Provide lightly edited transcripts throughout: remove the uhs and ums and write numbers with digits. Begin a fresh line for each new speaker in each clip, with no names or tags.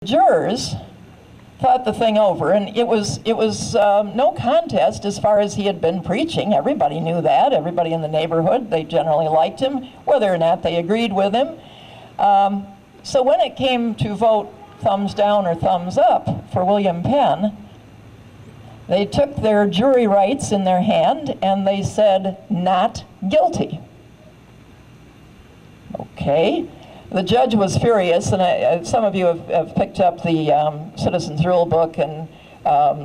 Jurors thought the thing over, and it was no contest as far as he had been preaching. Everybody knew that. Everybody in the neighborhood, they generally liked him, whether or not they agreed with him. So when it came to vote thumbs down or thumbs up for William Penn, they took their jury rights in their hand and they said, not guilty. Okay. The judge was furious, and some of you have picked up the Citizens Rule book and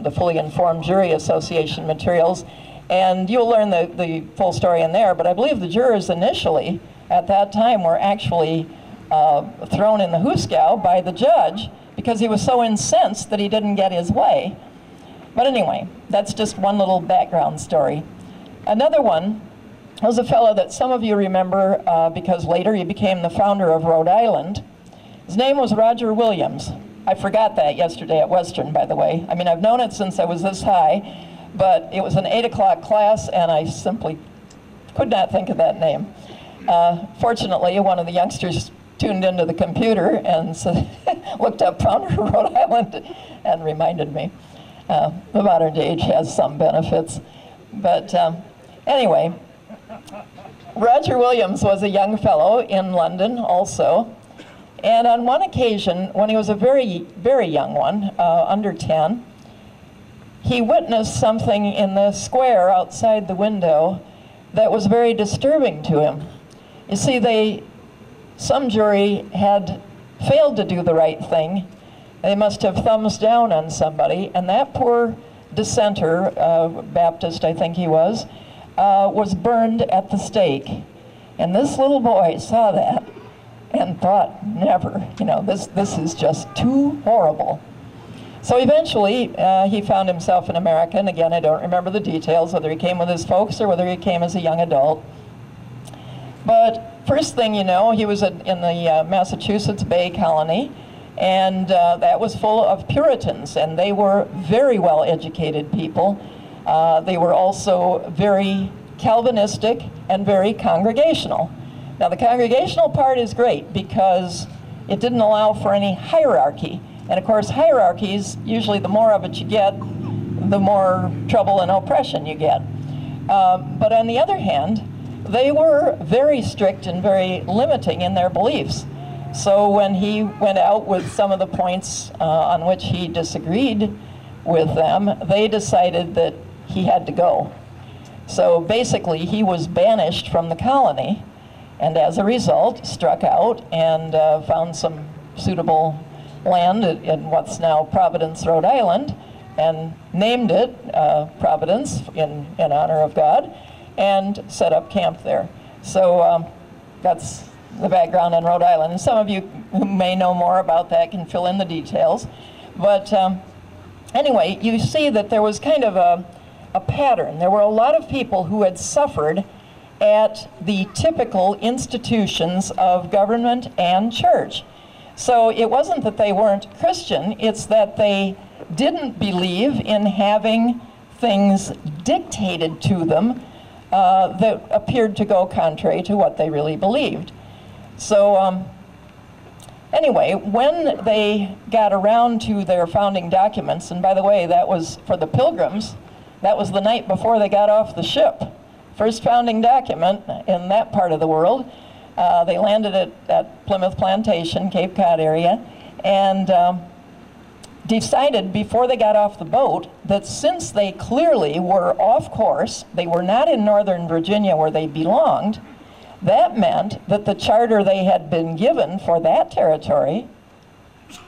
the Fully Informed Jury Association materials, and you'll learn the full story in there, but I believe the jurors initially, at that time, were actually thrown in the hoosegow by the judge because he was so incensed that he didn't get his way. But anyway, that's just one little background story. Another one was a fellow that some of you remember because later he became the founder of Rhode Island. His name was Roger Williams. I forgot that yesterday at Western, by the way. I mean, I've known it since I was this high, but it was an 8 o'clock class and I simply could not think of that name. Fortunately, one of the youngsters tuned into the computer and looked up founder of Rhode Island and reminded me. The modern age has some benefits. But anyway, Roger Williams was a young fellow in London also, and on one occasion, when he was a very, very young one, under 10, he witnessed something in the square outside the window that was very disturbing to him. You see, some jury had failed to do the right thing. They must have thumbs down on somebody, and that poor dissenter, Baptist I think he was burned at the stake. And this little boy saw that and thought, never, this is just too horrible. So eventually he found himself in America, and again, I don't remember the details, whether he came with his folks or whether he came as a young adult. But first thing you know, he was in the Massachusetts Bay Colony, and that was full of Puritans, and they were very well-educated people. They were also very Calvinistic and very congregational. Now, the congregational part is great because it didn't allow for any hierarchy. And of course, hierarchies, usually the more of it you get, the more trouble and oppression you get. But on the other hand, they were very strict and very limiting in their beliefs. So when he went out with some of the points on which he disagreed with them, they decided that he had to go. So basically, he was banished from the colony, and as a result, struck out and found some suitable land in what's now Providence, Rhode Island, and named it Providence in honor of God, and set up camp there. So that's the background on Rhode Island. And some of you who may know more about that can fill in the details. But anyway, you see that there was kind of a pattern. There were a lot of people who had suffered at the typical institutions of government and church. So it wasn't that they weren't Christian, it's that they didn't believe in having things dictated to them that appeared to go contrary to what they really believed. So anyway, when they got around to their founding documents, and by the way, that was for the Pilgrims, that was the night before they got off the ship. First founding document in that part of the world. They landed at Plymouth Plantation, Cape Cod area, and decided before they got off the boat that since they clearly were off course, they were not in Northern Virginia where they belonged, that meant that the charter they had been given for that territory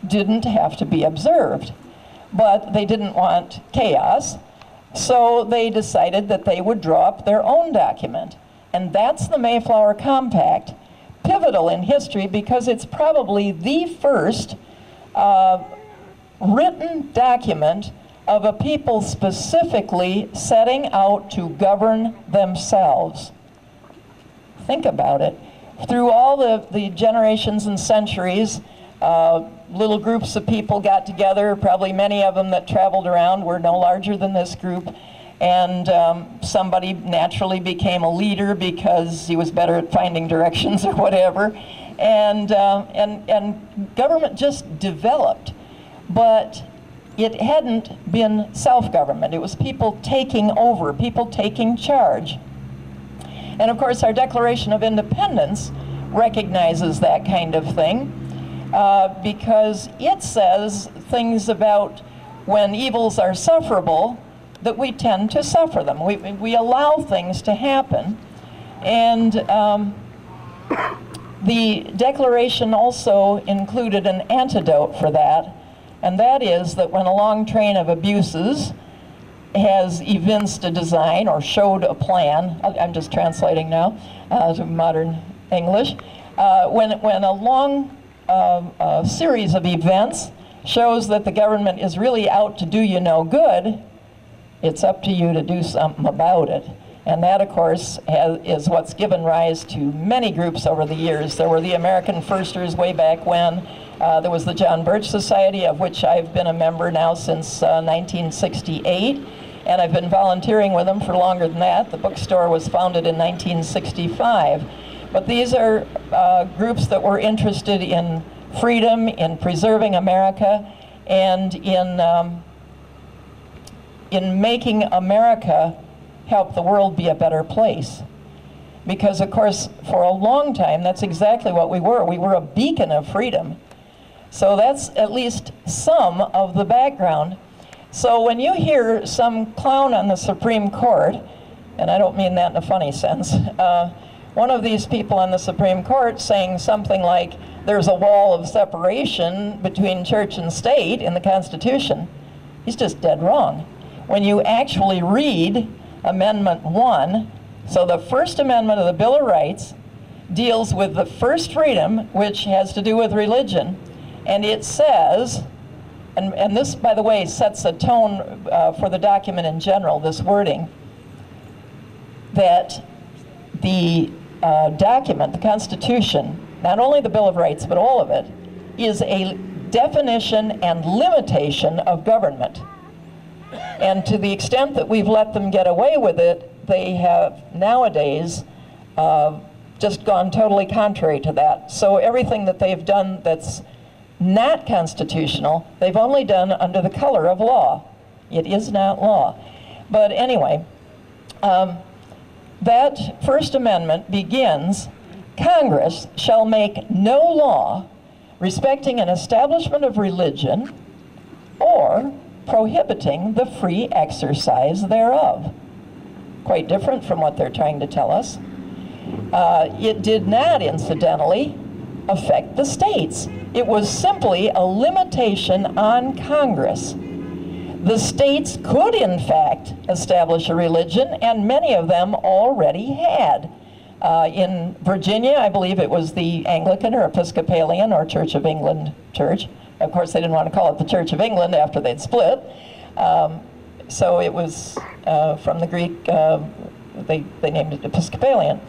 didn't have to be observed. But they didn't want chaos, so they decided that they would draw up their own document. And that's the Mayflower Compact, pivotal in history because it's probably the first written document of a people specifically setting out to govern themselves. Think about it. Through all the generations and centuries, little groups of people got together, probably many of them that traveled around were no larger than this group, and somebody naturally became a leader because he was better at finding directions or whatever, and government just developed. but it hadn't been self-government. It was people taking over, people taking charge. And of course, our Declaration of Independence recognizes that kind of thing because it says things about when evils are sufferable, that we tend to suffer them. We allow things to happen. And the Declaration also included an antidote for that, and that is that when a long train of abuses has evinced a design or showed a plan, I'm just translating now to modern English, when a long series of events shows that the government is really out to do you no good, it's up to you to do something about it. And that, of course, is what's given rise to many groups over the years. There were the American Firsters way back when. There was the John Birch Society, of which I've been a member now since 1968. And I've been volunteering with them for longer than that. The bookstore was founded in 1965. But these are groups that were interested in freedom, in preserving America, and in making America help the world be a better place. Because, of course, for a long time, that's exactly what we were. We were a beacon of freedom. So that's at least some of the background. So when you hear some clown on the Supreme Court, and I don't mean that in a funny sense, one of these people on the Supreme Court saying something like, there's a wall of separation between church and state in the Constitution, he's just dead wrong. When you actually read Amendment 1, so the First Amendment of the Bill of Rights deals with the first freedom, which has to do with religion, and it says, and this, by the way, sets a tone for the document in general, this wording, that the document, the Constitution, not only the Bill of Rights, but all of it, is a definition and limitation of government. And to the extent that we've let them get away with it, they have nowadays just gone totally contrary to that. So everything that they've done that's not constitutional, they've only done under the color of law. It is not law. But anyway, that First Amendment begins, Congress shall make no law respecting an establishment of religion or prohibiting the free exercise thereof. Quite different from what they're trying to tell us. It did not, incidentally, affect the states. It was simply a limitation on Congress. The states could, in fact, establish a religion, and many of them already had. In Virginia, I believe it was the Anglican or Episcopalian or Church of England church. Of course, they didn't want to call it the Church of England after they'd split. So it was from the Greek, they named it Episcopalian.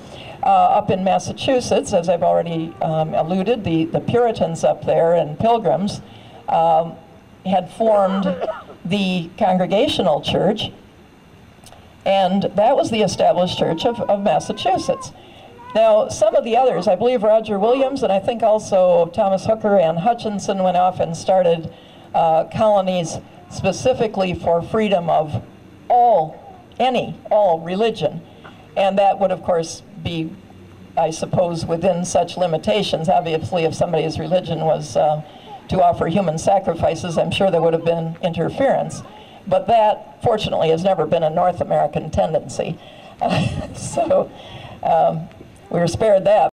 Up in Massachusetts, as I've already alluded, the Puritans up there and Pilgrims had formed the Congregational Church, and that was the established church of Massachusetts. Now, some of the others, I believe Roger Williams, and I think also Thomas Hooker and Hutchinson went off and started colonies specifically for freedom of all religion. And that would, of course, be, I suppose, within such limitations. Obviously, if somebody's religion was to offer human sacrifices, I'm sure there would have been interference. But that, fortunately, has never been a North American tendency. So we were spared that.